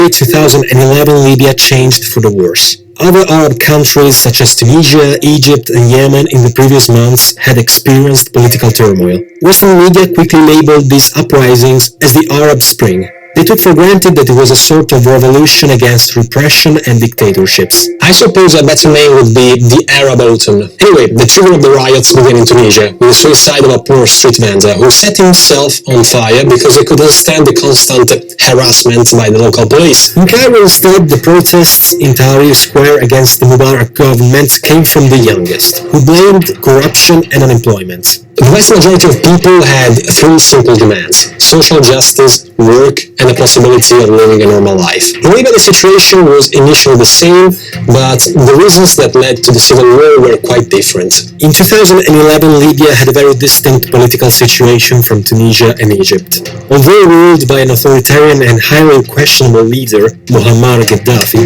2011 Libya changed for the worse. Other Arab countries such as Tunisia, Egypt and Yemen in the previous months had experienced political turmoil. Western media quickly labeled these uprisings as the Arab Spring. They took for granted that it was a sort of revolution against repression and dictatorships. I suppose a better name would be the Arab Autumn. Anyway, the trigger of the riots began in Tunisia, with the suicide of a poor street vendor who set himself on fire because he couldn't stand the constant harassment by the local police. In Cairo instead, the protests in Tahrir Square against the Mubarak government came from the youngest, who blamed corruption and unemployment. The vast majority of people had three simple demands: social justice, work, and the possibility of living a normal life. In Libya, the situation was initially the same, but the reasons that led to the civil war were quite different. In 2011, Libya had a very distinct political situation from Tunisia and Egypt. Although ruled by an authoritarian and highly questionable leader, Muhammed Gadafi,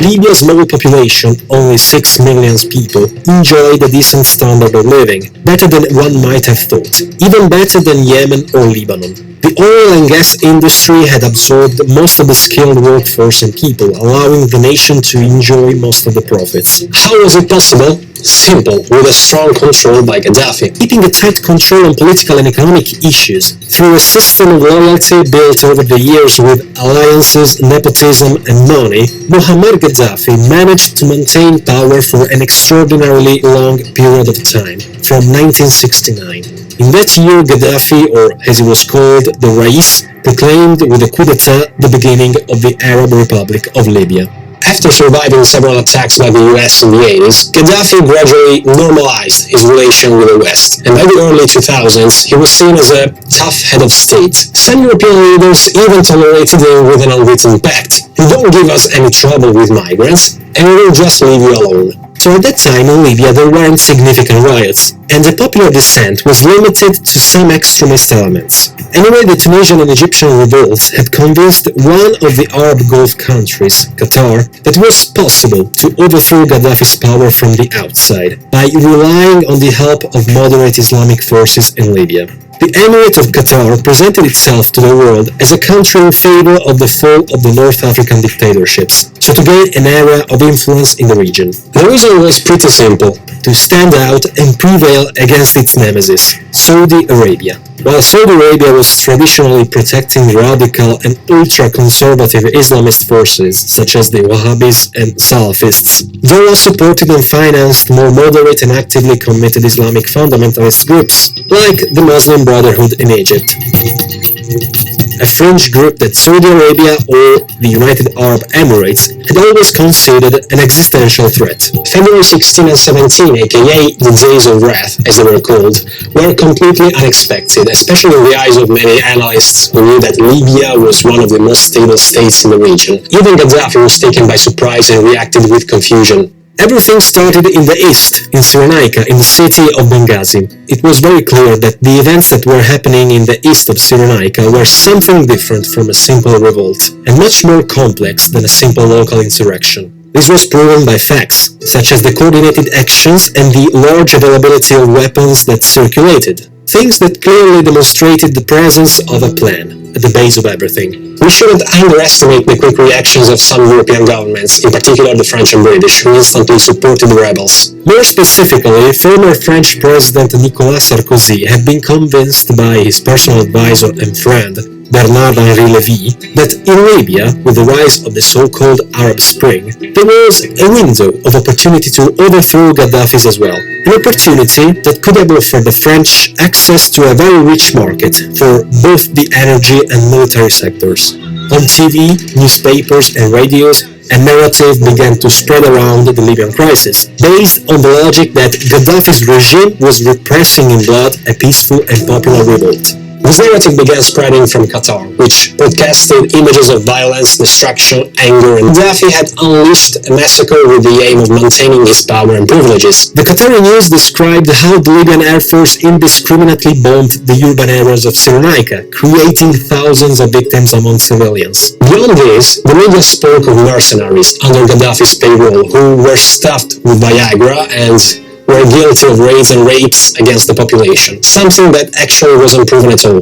Libya's small population, only 6 million people, enjoyed a decent standard of living, better than one might have thought, even better than Yemen or Lebanon. The oil and gas industry had absorbed most of the skilled workforce and people, allowing the nation to enjoy most of the profits. How was it possible? Simple, with a strong control by Gaddafi. Keeping a tight control on political and economic issues through a system of loyalty built over the years with alliances, nepotism and money, Muammar Gaddafi managed to maintain power for an extraordinarily long period of time, from 1969. In that year, Gadafi, or as he was called, the Rais, proclaimed with a coup d'etat the beginning of the Arab Republic of Libya. After surviving several attacks by the US in the 80s, Gaddafi gradually normalized his relation with the West, and by the early 2000s he was seen as a tough head of state. Some European leaders even tolerated him with an unwritten pact: "You don't give us any trouble with migrants, and we will just leave you alone." For at that time in Libya there weren't significant riots, and the popular dissent was limited to some extremist elements. Anyway, the Tunisian and Egyptian revolts had convinced one of the Arab Gulf countries, Qatar, that it was possible to overthrow Gaddafi's power from the outside by relying on the help of moderate Islamic forces in Libya. The Emirate of Qatar presented itself to the world as a country in favor of the fall of the North African dictatorships, so to gain an area of influence in the region. The reason was pretty simple: to stand out and prevail against its nemesis, Saudi Arabia. While Saudi Arabia was traditionally protecting radical and ultra-conservative Islamist forces such as the Wahhabis and Salafists, Doha supported and financed more moderate and actively committed Islamic fundamentalist groups, like the Muslim Brotherhood in Egypt, a fringe group that Saudi Arabia or the United Arab Emirates had always considered an existential threat. February 16 and 17, aka the Days of Wrath, as they were called, were completely unexpected, especially in the eyes of many analysts who knew that Libya was one of the most stable states in the region. Even Gaddafi was taken by surprise and reacted with confusion. Everything started in the east, in Cyrenaica, in the city of Benghazi. It was very clear that the events that were happening in the east of Cyrenaica were something different from a simple revolt, and much more complex than a simple local insurrection. This was proven by facts, such as the coordinated actions and the large availability of weapons that circulated, things that clearly demonstrated the presence of a plan at the base of everything. We shouldn't underestimate the quick reactions of some European governments, in particular the French and British, who instantly supported the rebels. More specifically, former French President Nicolas Sarkozy had been convinced by his personal advisor and friend, Bernard-Henri Lévy, that in Libya, with the rise of the so-called Arab Spring, there was a window of opportunity to overthrow Gaddafi's as well. An opportunity that could have offered the French access to a very rich market for both the energy and military sectors. On TV, newspapers and radios, a narrative began to spread around the Libyan crisis, based on the logic that Gaddafi's regime was repressing in blood a peaceful and popular revolt. This narrative began spreading from Qatar, which broadcasted images of violence, destruction, anger, and Gaddafi had unleashed a massacre with the aim of maintaining his power and privileges. The Qatari news described how the Libyan Air Force indiscriminately bombed the urban areas of Cyrenaica, creating thousands of victims among civilians. Beyond this, the media spoke of mercenaries under Gaddafi's payroll who were stuffed with Viagra and were guilty of raids and rapes against the population, something that actually wasn't proven at all.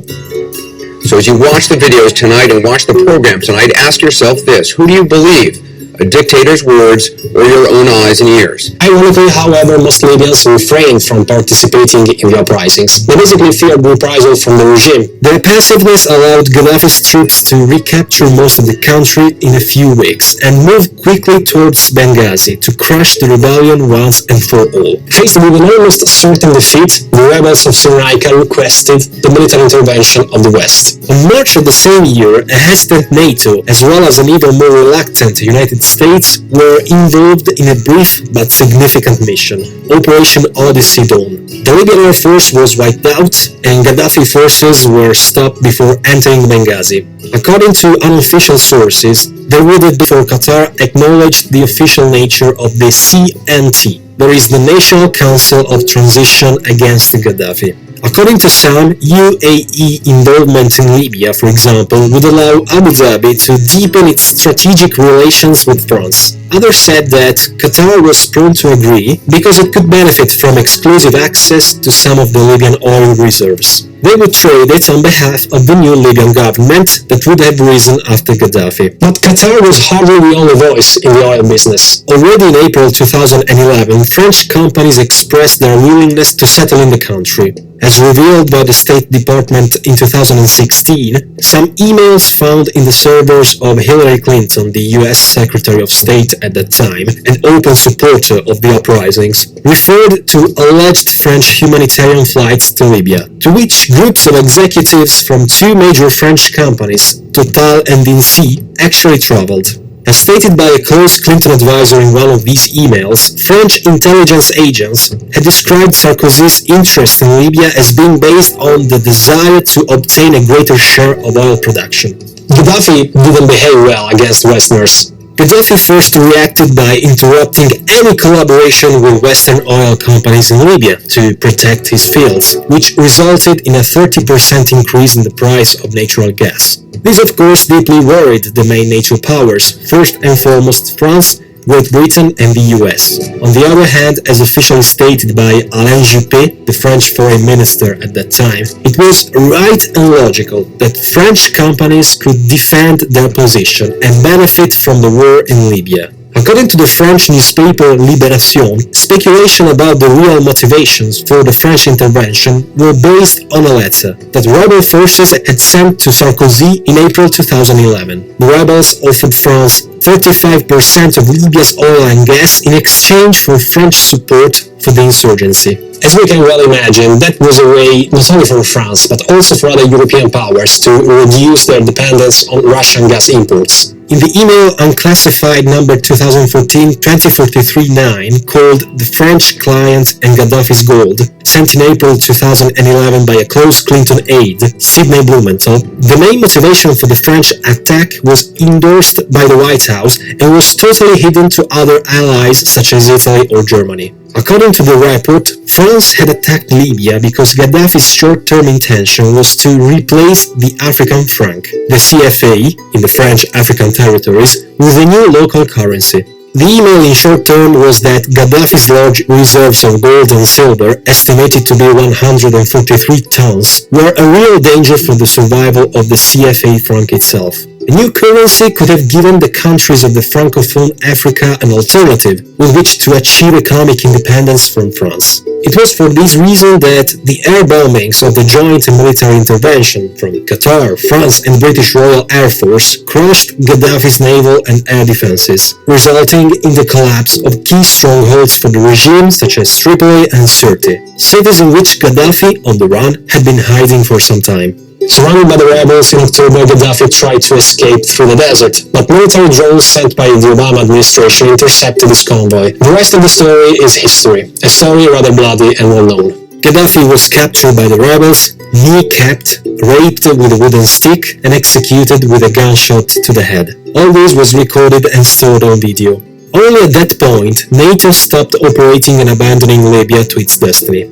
So as you watch the videos tonight and watch the program tonight, ask yourself this: who do you believe? A dictator's words or your own eyes and ears? Ironically, however, most Libyans refrained from participating in the uprisings. They basically feared reprisal from the regime. Their passiveness allowed Gaddafi's troops to recapture most of the country in a few weeks and move quickly towards Benghazi to crush the rebellion once and for all. Faced with an almost certain defeat, the rebels of Cyrenaica requested the military intervention of the West. In March of the same year, a hesitant NATO, as well as an even more reluctant United States, were involved in a brief but significant mission, Operation Odyssey Dawn. The Libyan Air Force was wiped out, and Gaddafi forces were stopped before entering Benghazi. According to unofficial sources, there would have before Qatar acknowledged the official nature of the CNT, that is the National Council of Transition Against Gaddafi. According to some, UAE involvement in Libya, for example, would allow Abu Dhabi to deepen its strategic relations with France. Others said that Qatar was prone to agree because it could benefit from exclusive access to some of the Libyan oil reserves. They would trade it on behalf of the new Libyan government that would have risen after Gaddafi. But Qatar was hardly the only voice in the oil business. Already in April 2011, French companies expressed their willingness to settle in the country. As revealed by the State Department in 2016, some emails found in the servers of Hillary Clinton, the US Secretary of State at that time, an open supporter of the uprisings, referred to alleged French humanitarian flights to Libya, to which groups of executives from two major French companies, Total and Vinci, actually traveled. As stated by a close Clinton advisor in one of these emails, French intelligence agents had described Sarkozy's interest in Libya as being based on the desire to obtain a greater share of oil production. Gaddafi didn't behave well against Westerners. Gaddafi first reacted by interrupting any collaboration with Western oil companies in Libya to protect his fields, which resulted in a 30% increase in the price of natural gas. This of course deeply worried the main NATO powers, first and foremost France, Great Britain and the US. On the other hand, as officially stated by Alain Juppé, the French foreign minister at that time, it was right and logical that French companies could defend their position and benefit from the war in Libya. According to the French newspaper Libération, speculation about the real motivations for the French intervention were based on a letter that rebel forces had sent to Sarkozy in April 2011. The rebels offered France 35% of Libya's oil and gas in exchange for French support for the insurgency. As we can well imagine, that was a way not only for France but also for other European powers to reduce their dependence on Russian gas imports. In the email unclassified number 2014-2043-9 called The French Client and Gaddafi's Gold, sent in April 2011 by a close Clinton aide, Sidney Blumenthal, the main motivation for the French attack was endorsed by the White House and was totally hidden to other allies such as Italy or Germany. According to the report, France had attacked Libya because Gaddafi's short-term intention was to replace the African franc, the CFA, in the French African territories, with a new local currency. The email in short term was that Gaddafi's large reserves of gold and silver, estimated to be 143 tons, were a real danger for the survival of the CFA franc itself. A new currency could have given the countries of the Francophone Africa an alternative with which to achieve economic independence from France. It was for this reason that the air bombings of the joint military intervention from Qatar, France and British Royal Air Force crushed Gaddafi's naval and air defenses, resulting in the collapse of key strongholds for the regime such as Tripoli and Sirte, cities in which Gaddafi, on the run, had been hiding for some time. Surrounded by the rebels in October, Gaddafi tried to escape through the desert, but military drones sent by the Obama administration intercepted his convoy. The rest of the story is history, a story rather bloody and well known. Gaddafi was captured by the rebels, kneecapped, raped with a wooden stick, and executed with a gunshot to the head. All this was recorded and stored on video. Only at that point, NATO stopped operating and abandoning Libya to its destiny.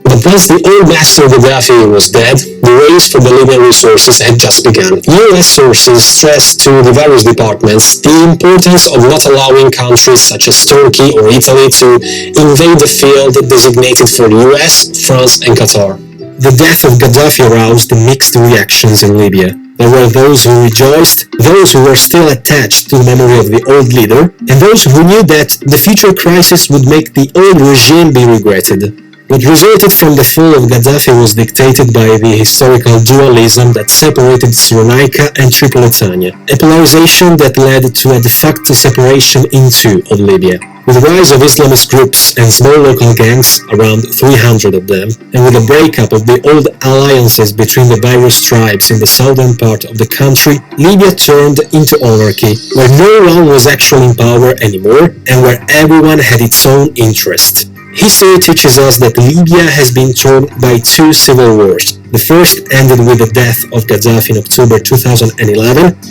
The But once the old master Gaddafi was dead, the race for the Libyan resources had just begun. US sources stressed to the various departments the importance of not allowing countries such as Turkey or Italy to invade the field designated for the US, France and Qatar. The death of Gaddafi aroused mixed reactions in Libya. There were those who rejoiced, those who were still attached to the memory of the old leader, and those who knew that the future crisis would make the old regime be regretted. What resulted from the fall of Gaddafi was dictated by the historical dualism that separated Cyrenaica and Tripolitania, a polarization that led to a de facto separation in two of Libya. With the rise of Islamist groups and small local gangs, around 300 of them, and with the breakup of the old alliances between the various tribes in the southern part of the country, Libya turned into anarchy, where no one was actually in power anymore and where everyone had its own interest. History teaches us that Libya has been torn by two civil wars. The first ended with the death of Gadafi in October 2011,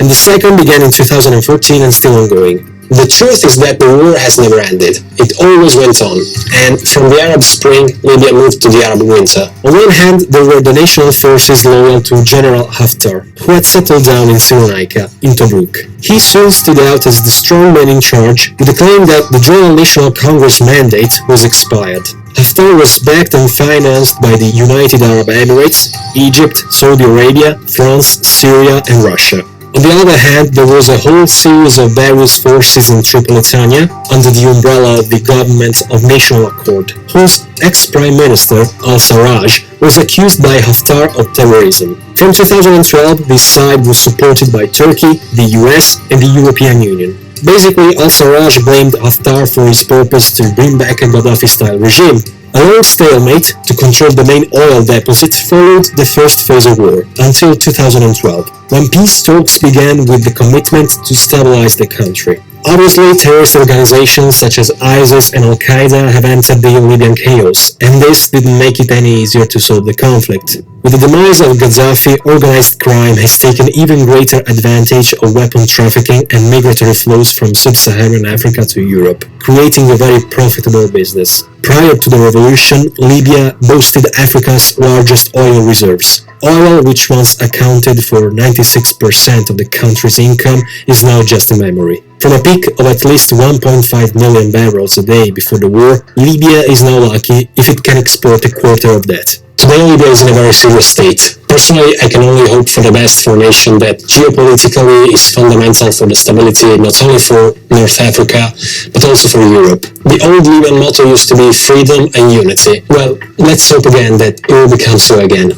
and the second began in 2014 and still ongoing. The truth is that the war has never ended. It always went on. And from the Arab Spring, Libya moved to the Arab Winter. On one hand, there were the national forces loyal to General Haftar, who had settled down in Cyrenaica, in Tobruk. He soon stood out as the strong man in charge, with the claim that the General National Congress mandate was expired. Haftar was backed and financed by the United Arab Emirates, Egypt, Saudi Arabia, France, Syria and Russia. On the other hand, there was a whole series of various forces in Tripolitania under the umbrella of the Government of National Accord, whose ex-Prime Minister, al-Sarraj, was accused by Haftar of terrorism. From 2012, this side was supported by Turkey, the US and the European Union. Basically, al-Sarraj blamed Haftar for his purpose to bring back a Gaddafi-style regime. A long stalemate to control the main oil deposit followed the first phase of war, until 2012, when peace talks began with the commitment to stabilize the country. Obviously, terrorist organizations such as ISIS and Al-Qaeda have entered the Libyan chaos, and this didn't make it any easier to solve the conflict. With the demise of Gaddafi, organized crime has taken even greater advantage of weapon trafficking and migratory flows from sub-Saharan Africa to Europe, creating a very profitable business. Prior to the revolution, Libya boasted Africa's largest oil reserves. Oil, which once accounted for 96% of the country's income, is now just a memory. From a peak of at least 1.5 million barrels a day before the war, Libya is now lucky if it can export a quarter of that. Today, Libya is in a very serious state. Personally, I can only hope for the best for a nation that geopolitically is fundamental for the stability not only for North Africa, but also for Europe. The old Libyan motto used to be freedom and unity. Well, let's hope again that it will become so again,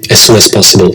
as soon as possible.